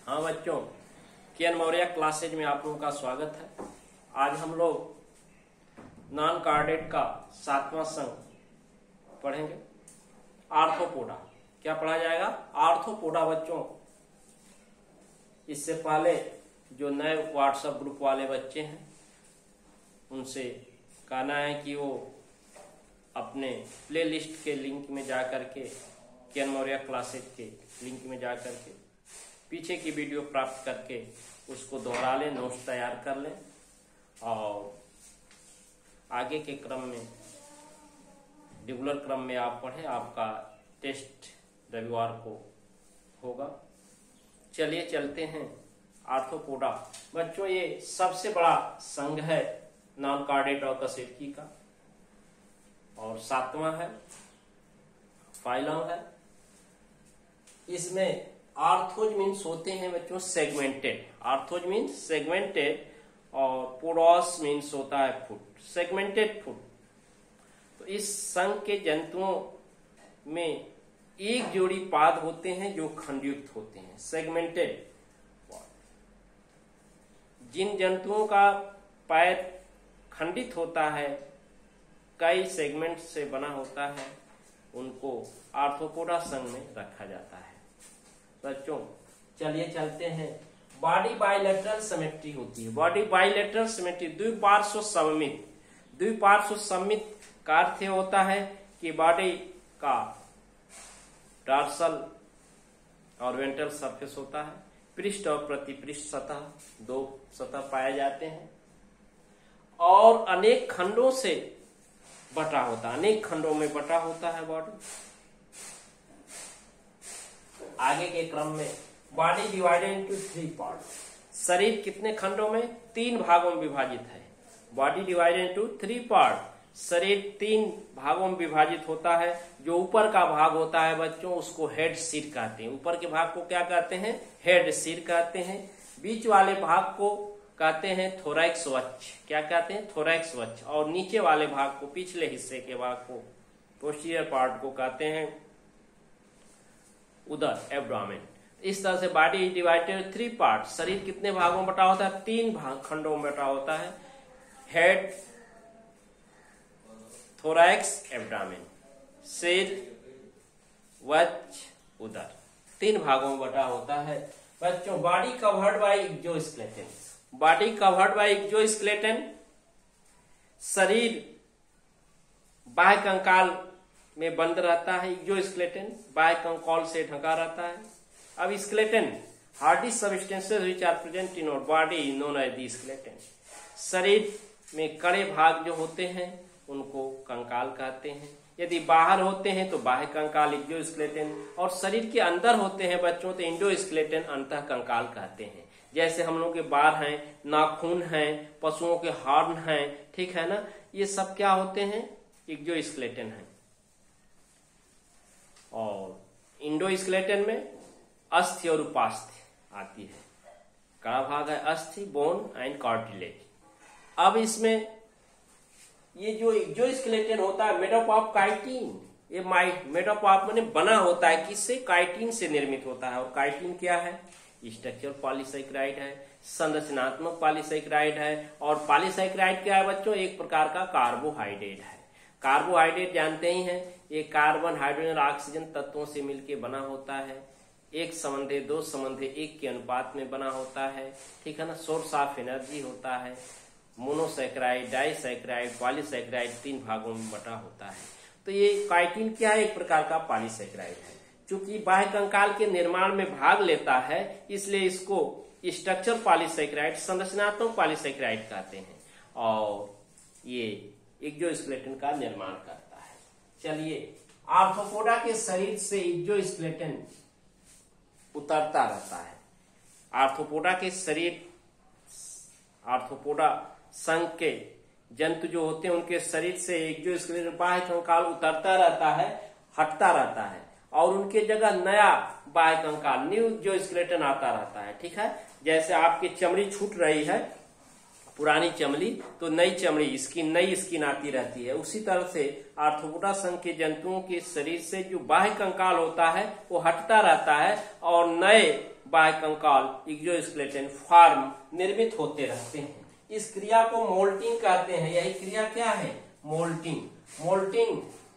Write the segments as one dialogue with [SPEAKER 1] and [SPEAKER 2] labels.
[SPEAKER 1] हाँ बच्चों, KN Maurya classes में आप लोगों का स्वागत है। आज हम लोग नॉन कार्डेट का 7वां संघ पढ़ेंगे, आर्थ्रोपोडा। क्या पढ़ा जाएगा? आर्थ्रोपोडा। बच्चों, इससे पहले जो नए व्हाट्सएप ग्रुप वाले बच्चे हैं उनसे कहना है कि वो अपने प्ले लिस्ट के लिंक में जा करके, केएन मौर्य क्लासेज के लिंक में जा करके पीछे की वीडियो प्राप्त करके उसको दोहरा लें, नोट्स तैयार कर लें और आगे के क्रम में, रेगुलर क्रम में आप पढ़ें। आपका टेस्ट रविवार को होगा। चलिए चलते हैं आर्थ्रोपोडा। बच्चों, ये सबसे बड़ा संघ है नॉन कार्डेट और कशेरुकी का, और 7वां है, फाइलम है। इसमें आर्थोज मीन्स होते हैं बच्चों सेगमेंटेड। आर्थोज मीन्स सेगमेंटेड और पोडोस मीन्स होता है फुट, सेगमेंटेड फुट। तो इस संघ के जंतुओं में एक जोड़ी पाद होते हैं जो खंडयुक्त होते हैं, सेगमेंटेड। जिन जंतुओं का पैर खंडित होता है, कई सेगमेंट से बना होता है, उनको आर्थ्रोपोडा संघ में रखा जाता है। बच्चों चलिए चलते हैं। बॉडी बाइलेटरल सिमेट्री होती है। बॉडी बाइलेटरल सिमेट्री, द्विपार्श्व सममित। द्विपार्श्व सममित का अर्थ होता है कि बॉडी का डॉर्सल और वेंट्रल सरफेस होता है, पृष्ठ और प्रतिपृष्ठ सतह, दो सतह पाए जाते हैं, और अनेक खंडों से बटा होता है, अनेक खंडों में बटा होता है बॉडी। आगे के क्रम में बॉडी डिवाइडेड इनटू 3 पार्ट। शरीर कितने खंडों में? 3 भागों में विभाजित है। Body divided into 3 part. शरीर 3 भागों में विभाजित होता है। जो ऊपर का भाग होता है बच्चों, उसको हेड सिर कहते हैं। ऊपर के भाग को क्या कहते हैं? हेड सिर कहते हैं। बीच वाले भाग को कहते हैं थोरैक्स वक्ष। क्या कहते हैं? थोरैक्स वक्ष। और नीचे वाले भाग को, पिछले हिस्से के भाग को, पोस्टीरियर पार्ट को कहते हैं उदर, एब्डोमेन। इस तरह से बॉडी डिवाइडेड 3 पार्ट। शरीर कितने भागों में बटा होता है? 3 खंडों में बटा होता है। Head, thorax, abdomen. सिर, वक्ष, उदर, 3 भागों में बटा होता है। बच्चों, body covered by exoskeleton. Body covered by exoskeleton. शरीर बाह्य कंकाल में बंद रहता है। एक्सोस्केलेटन बाह्य कंकाल से ढका रहता है। अब skeleton, hardy substances which are present in our body known as the skeleton. शरीर में कड़े भाग जो होते हैं उनको कंकाल कहते हैं। यदि बाहर होते हैं तो बाह्य कंकाल, एक्सोस्केलेटन, और शरीर के अंदर होते हैं बच्चों तो एंडोस्केलेटन, अंतः कंकाल कहते हैं। जैसे हम लोग के बाल हैं, नाखून हैं, पशुओं के हॉर्न हैं, ठीक है ना, ये सब क्या होते हैं? एक्सोस्केलेटन है। और इंडोस्केलेटन में अस्थि और उपास्थि आती है। कड़ा भाग है अस्थि, बोन एंड कार्टिलेज। अब इसमें ये जो एक्सोस्केलेटन होता है मेड अप ऑफ काइटिन। ये मेड अप ऑफ माने बना होता है किससे? काइटिन से निर्मित होता है। और काइटिन क्या है? स्ट्रक्चरल पॉलीसेकेराइड है, संरचनात्मक पॉलीसेकेराइड है। और पॉलीसेकेराइड क्या है बच्चों? एक प्रकार का कार्बोहाइड्रेट है। कार्बोहाइड्रेट जानते ही हैं, ये कार्बन, हाइड्रोजन और ऑक्सीजन तत्वों से मिलकर बना होता है। 1 संबंधे 2 संबंधे 1 के अनुपात में बना होता है, ठीक है ना। सोर्स ऑफ एनर्जी होता है। मोनोसेकेराइड, डाइसेकेराइड, पॉलीसेकेराइड 3 भागों में बटा होता है। तो ये काइटिन क्या है? एक प्रकार का पॉलीसेकेराइड है। चूंकि बाह्य कंकाल के निर्माण में भाग लेता है, इसलिए इसको स्ट्रक्चर पॉलीसेकेराइड, संरचनात्मक पॉलीसेकेराइड कहते हैं। और ये एक्सोस्केलेटन का निर्माण करता है। चलिए, आर्थ्रोपोडा के शरीर से एक्सोस्केलेटन उतरता रहता है। आर्थ्रोपोडा के शरीर, आर्थ्रोपोडा संघ के जंतु जो होते हैं उनके शरीर से एक्सोस्केलेटन, बाह्य कंकाल उतरता रहता है, हटता रहता है, और उनके जगह नया बाह्य कंकाल, न्यू एक्सोस्केलेटन आता रहता है, ठीक है। जैसे आपकी चमड़ी छूट रही है, पुरानी चमड़ी, तो नई चमड़ी, स्किन, नई स्किन आती रहती है। उसी तरह से आर्थ्रोपोडा संघ के जंतुओं के शरीर से जो बाह्य कंकाल होता है वो हटता रहता है और नए बायकंकाल एक्सोस्केलेटन फॉर्म निर्मित होते रहते हैं। इस क्रिया को मोल्टिंग कहते हैं। यही क्रिया क्या है? Moulting.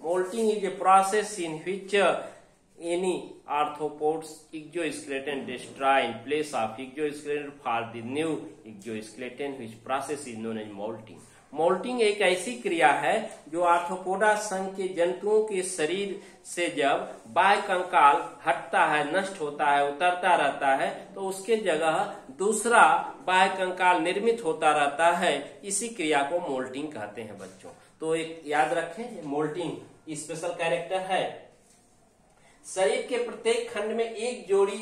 [SPEAKER 1] Moulting is a process in which any arthropods exoskeleton destroy in place of exoskeleton for the new exoskeleton, which process is known as molting. Moulting एक ऐसी क्रिया है जो आर्थ्रोपोडा संघ के जंतुओं के शरीर से जब बाह्य कंकाल हटता है, नष्ट होता है, उतरता रहता है, तो उसके जगह दूसरा बाह्य कंकाल निर्मित होता रहता है। इसी क्रिया को मोल्टिंग कहते हैं बच्चों। तो एक याद रखें, मोल्टिंग स्पेशल कैरेक्टर है। शरीर के प्रत्येक खंड में एक जोड़ी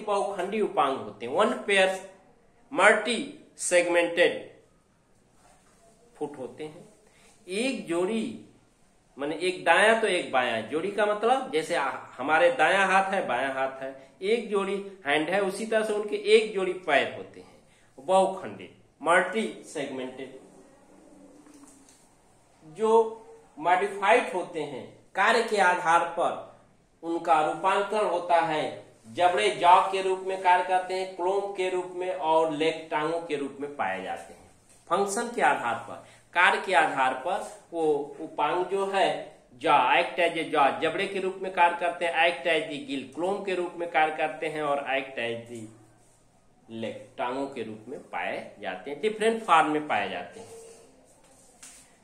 [SPEAKER 1] बहुखंडी उपांग होते हैं। One pair multi segmented foot होते हैं। एक जोड़ी माने एक दायां तो एक बायां। जोड़ी का मतलब जैसे हमारे दायां हाथ है, बायां हाथ है, एक जोड़ी हैंड है, उसी तरह से उनके एक जोड़ी पैर होते हैं। बहुखंडी मल्टी सेगमेंटेड जो मॉडिफाइड होते हैं, कार्य के आधार पर उनका रूपांतरण होता है। जबड़े जॉ के रूप में कार्य करते हैं, क्लोम के रूप में और लेग टांगों के रूप में पाए जाते हैं। फंक्शन के आधार पर, कार्य के आधार पर वो उपांग जो है jaw act as a jaw, जबड़े के रूप में कार्य करते हैं, एक्ट एज दी गिल, क्लोम के रूप में कार्य करते हैं और एक्ट एज दी लेग, टांगों के रूप में पाए जाते हैं। डिफरेंट फॉर्म में पाए जाते हैं।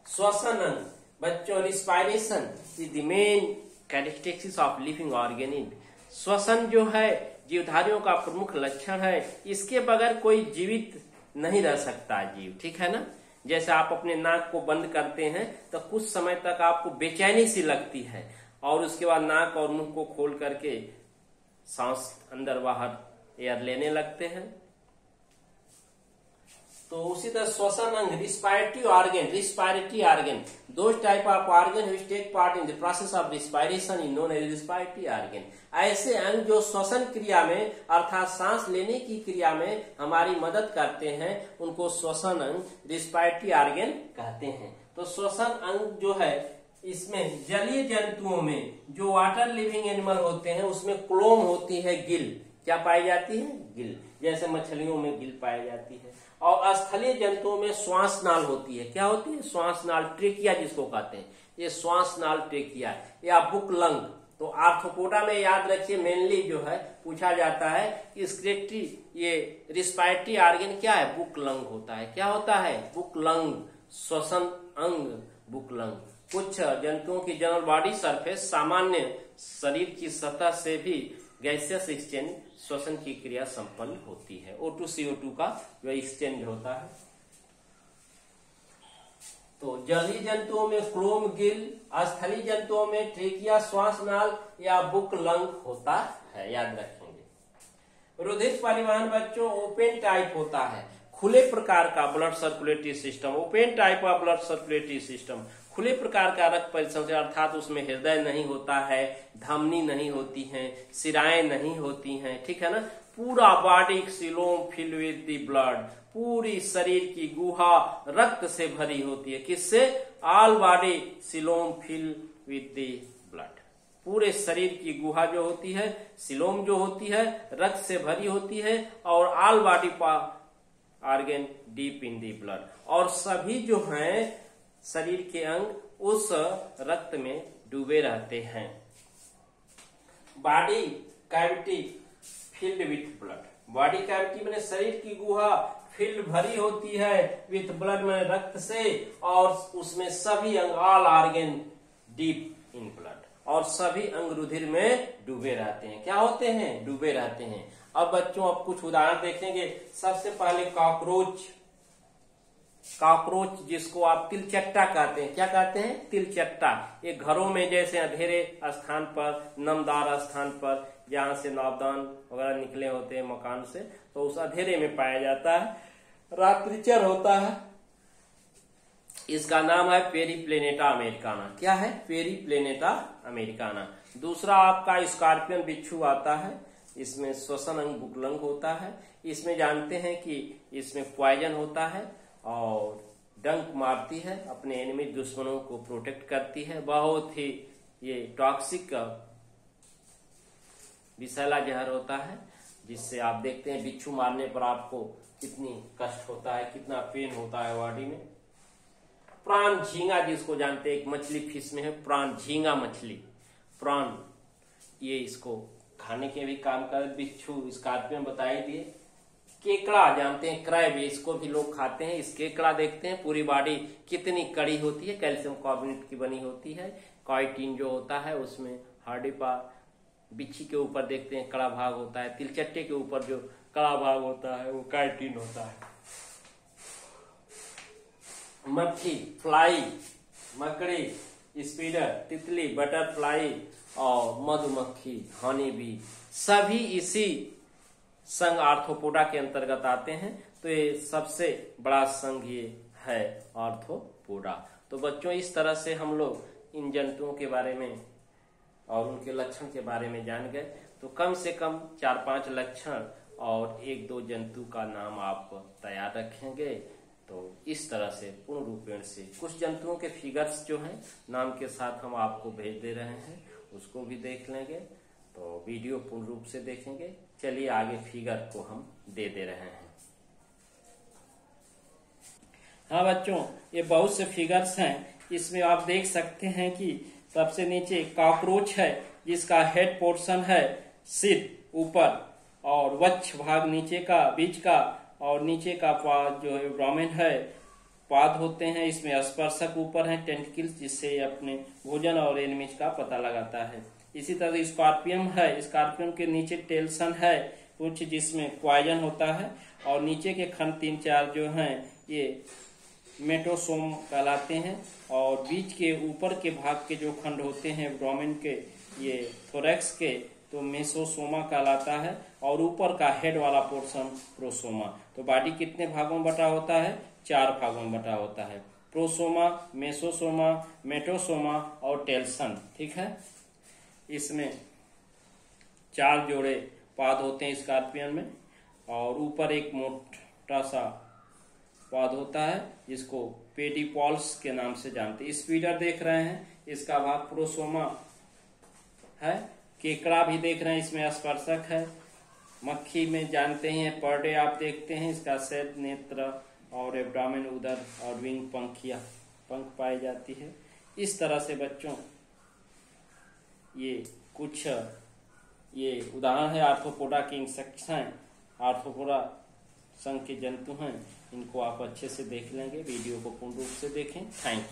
[SPEAKER 1] श्वसन अंग बच्चों, respiration is the main characteristics of living organism. श्वसन जो है जीवधारियों का प्रमुख लक्षण है। इसके बगैर कोई जीवित नहीं रह सकता जीव, ठीक है ना। जैसे आप अपने नाक को बंद करते हैं तो कुछ समय तक आपको बेचैनी सी लगती है और उसके बाद नाक और मुंह को खोल करके सांस अंदर बाहर एयर लेने लगते हैं। तो उसी तरह श्वसन अंग, respiratory organ, those type of organ which take part in the process of respiration is known as respiratory organ. ऐसे अंग जो श्वसन क्रिया में अर्थात सांस लेने की क्रिया में हमारी मदद करते हैं, उनको श्वसन अंग, रिस्पायरेटरी ऑर्गन कहते हैं। तो श्वसन अंग जो है, इसमें जलीय जंतुओं में जो वाटर लिविंग एनिमल होते हैं उसमें क्लोम होती है, गिल क्या पाई जाती है? गिल। जैसे मछलियों में गिल पाई जाती है। और स्थलीय जंतुओं में श्वास नाल होती है। क्या होती है? श्वास नाल, ट्रेकिया जिसको कहते हैं, ये श्वास नाल ट्रेकिया या बुक लंग। तो आर्थ्रोपोडा में याद रखिए मेनली जो है पूछा जाता है कि स्क्लेटरी ये रिस्पायरेटरी ऑर्गन क्या है? बुक लंग होता है। क्या होता है? बुक लंग, श्वसन अंग बुक लंग। कुछ जंतुओं की जनरल बॉडी सरफेस सामान्य शरीर की सतह से भी गैसियस एक्सचेंज श्वसन की क्रिया संपन्न होती है। O2 CO2 का जो एक्सचेंज होता है। तो जलीय जंतुओं में क्लोम, गिल, स्थलीय जंतुओं में ट्रेकिया, श्वास नाल या बुक लंग होता है, याद रखेंगे। रुधिर परिवहन बच्चों ओपन टाइप होता है, खुले प्रकार का blood circulatory system. Open type of blood circulatory system, खुले प्रकार का रक्त परिसंचरण, अर्थात उसमें हृदय नहीं होता है, धमनी नहीं होती हैं, शिराएं नहीं होती हैं, ठीक है ना। पूरा body coelom fill with the blood, पूरी शरीर की गुहा रक्त से भरी होती है। किससे? All body coelom fill with the blood. पूरे शरीर की गुहा जो होती है, सिलोम जो होती है, रक्त से भरी होती है और all body organ deep in the blood. और सभी जो हैं शरीर के अंग उस रक्त में डूबे रहते हैं। Body cavity filled with blood, body cavity में शरीर की गुहा फिल्ड भरी होती है विथ ब्लड में रक्त से, और उसमें सभी अंग all organ deep in blood, और सभी अंग रुधिर में डूबे रहते हैं। क्या होते हैं? डूबे रहते हैं। अब बच्चों अब कुछ उदाहरण देखेंगे। सबसे पहले कॉकरोच, कॉकरोच जिसको आप तिलचट्टा कहते हैं। क्या कहते हैं? तिलचट्टा। ये घरों में जैसे अंधेरे स्थान पर, नमदार स्थान पर, जहां से नौबदान वगैरह निकले होते हैं मकान से, तो उस अंधेरे में पाया जाता है। रात्रिचर होता है। इसका नाम है पेरीप्लेनेटा अमेरिकाना। क्या है? Periplaneta Americana. दूसरा आपका स्कॉर्पियन बिच्छू आता है। इसमें श्वसन अंग बुकलंग होता है। इसमें जानते हैं कि इसमें पॉइजन होता है और डंक मारती है, अपने एनिमी दुश्मनों को प्रोटेक्ट करती है। बहुत ही ये टॉक्सिक विषैला जहर होता है, जिससे आप देखते हैं बिच्छू मारने पर आपको कितनी कष्ट होता है, कितना पेन होता है बॉडी में। प्राण झींगा जिसको जानते हैं, एक मछली फिश में है प्राण झींगा मछली, प्राण, ये इसको खाने के भी काम कर। बिच्छू, स्कॉर्पियन बताई दिए। केकड़ा जानते हैं, क्रैब, इसको भी लोग खाते हैं। इस केकड़ा देखते हैं पूरी बॉडी कितनी कड़ी होती है, कैल्शियम कार्बोनेट की बनी होती है। काइटिन जो होता है उसमें हार्डी पर, बिच्छी के ऊपर देखते हैं कड़ा भाग होता है, तिलचट्टे के ऊपर जो कड़ा भाग होता है वो काइटिन होता है। मक्खी, फ्लाई, मकड़ी, स्पीडर, तितली, बटरफ्लाई और मधुमक्खी, हनी बी, सभी इसी संघ आर्थ्रोपोडा के अंतर्गत आते हैं। तो ये सबसे बड़ा संघ ये है आर्थ्रोपोडा। तो बच्चों इस तरह से हम लोग इन जंतुओं के बारे में और उनके लक्षण के बारे में जान गए। तो कम से कम 4-5 लक्षण और 1-2 जंतु का नाम आप तैयार रखेंगे। तो इस तरह से पूर्ण रूपेण से कुछ जंतुओं के फिगर्स जो हैं नाम के साथ हम आपको भेज दे रहे हैं, उसको भी देख लेंगे। तो वीडियो पूर्ण रूप से देखेंगे। चलिए आगे फिगर को हम दे रहे हैं। हाँ बच्चों, ये बहुत से फिगर्स हैं। इसमें आप देख सकते हैं कि सबसे नीचे कॉकरोच है, जिसका हेड पोर्शन है सिर ऊपर और वक्ष भाग नीचे का, बीच का, और नीचे का पाद जो है एब्डोमेन है, पाद होते हैं। इसमें स्पर्शक ऊपर है, टेंटिकल्स, जिससे अपने भोजन और एनिमीज का पता लगाता है। इसी तरह स्कॉर्पियन है, स्कॉर्पियन के नीचे टेल्सन है कुछ, जिसमें पॉइजन होता है। और नीचे के खंड 3-4 जो हैं ये मेटोसोम कहलाते हैं। और बीच के ऊपर के भाग के जो खंड होते हैं एब्डोमेन के, ये थोरैक्स के, तो मेसोसोमा कहलाता है। और ऊपर का हेड वाला पोर्शन प्रोसोमा। तो बॉडी कितने भागों में बटा होता है? 4 भागों में बटा होता है, प्रोसोमा, मेसोसोमा, मेटोसोमा और टेल्सन। ठीक है, इसमें 4 जोड़े पाद होते हैं स्कॉर्पियन में। और ऊपर एक मोटा सा पाद होता है जिसको पेडिपॉल्स के नाम से जानते हैं। स्पीडर देख रहे हैं, इसका भाग प्रोसोमा है। केकड़ा भी देख रहे हैं, इसमें स्पर्शक है। मक्खी में जानते हैं, पर्डे आप देखते हैं, इसका सेट, नेत्र और एब्डोमेन, उदर और विंग, पंखिया, पंख पाई जाती है। इस तरह से बच्चों ये कुछ ये उदाहरण है आर्थ्रोपोडा के इंसेक्ट्स हैं, आर्थ्रोपोडा संघ के जंतु हैं। इनको आप अच्छे से देख लेंगे। वीडियो को पूर्ण रूप से देखें। Thank you.